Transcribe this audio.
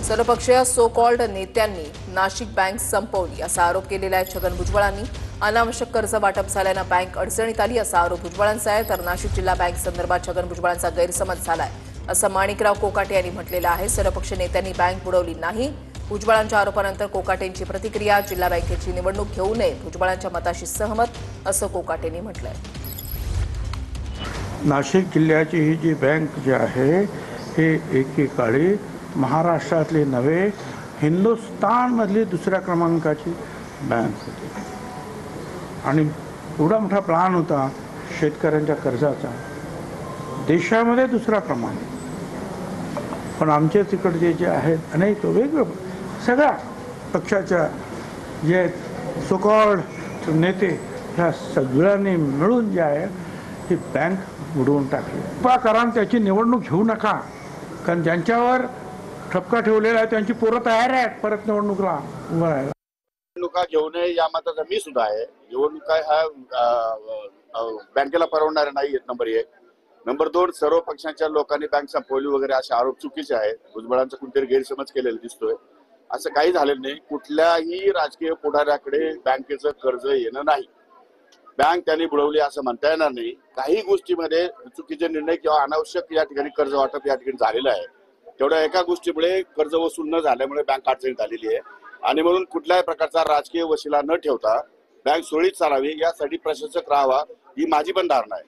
सर्वपक्षीय so called नेत्यांनी Nashik bank संपवली असा आरोप केलेला आहे छगन भुजबळांनी। अनावश्यक कर्ज वाटप झाल्यानं बँक अडचणीत आली असा आरोप भुजबळांचा आहे। तर नाशिक जिल्हा बँक संदर्भात छगन भुजबळांचा गैरसमज झालाय असं माणिकराव कोकाटे यांनी म्हटलेलं आहे। सर्वपक्षीय नेत्यांनी बँक बुडवली नाही। भुजबळांच्या आरोपानंतर कोकाटेंची प्रतिक्रिया। जिल्हा बँकेची निवडणूक घेऊ नये, भुजबळांच्या मताशी सहमत असं कोकाटेंनी म्हटलंय। नाशिक जिल्ह्याची ही जी बँक जी आहे हे एकेकाळी महाराष्ट्रातली नव्हे हिंदुस्थानमधली दुसऱ्या क्रमांकाची बँक होती आणि एवढा मोठा प्लॅन होता शेतकऱ्यांच्या कर्जाचा, देशामध्ये दुसरा क्रमांक। पण आमचे तिकडचे जे आहेत अनेक वेगवेगळे सगळ्या पक्षाच्या जे सोकॉल्ड नेते ह्या सगळ्यांनी मिळून जे आहे ही बँक बुडवून टाकली। कृपा करा त्याची निवडणूक घेऊ नका, कारण ज्यांच्यावर ठपका ठेवलेला आहे त्यांची पोरं तयार आहेत परत निवडणुकीला उभं राहायला। निवडणुका घेऊ नये या मताचा मी सुद्धा आहे। निवडणुका ह्या बँकेला परवडणाऱ्या नाही आहेत, नंबर 1। नंबर 2, सर्व पक्षांच्या लोकांनी बँक संपवली वगैरे असे आरोप चुकीचे आहेत। भुजबळांचा कुठेतरी गैरसमज केलेला दिसतोय। असं काही झालेलं नाही। कुठल्याही राजकीय पुढाऱ्याकडे बँकेचं कर्ज येणं नाही, बँक त्यांनी बुडवली असं म्हणता येणार नाही। काही गोष्टीमध्ये चुकीचे निर्णय किंवा अनावश्यक या ठिकाणी कर्ज वाटप या ठिकाणी झालेलं आहे। तेवढ्या एका गोष्टीमुळे कर्ज वसूल न झाल्यामुळे बँक अडचणीत आलेली आहे आणि म्हणून कुठल्याही प्रकारचा राजकीय वशिला न ठेवता बँक सुरळीत चालावी यासाठी प्रशासक राहावा ही माझी पण धारणा आहे।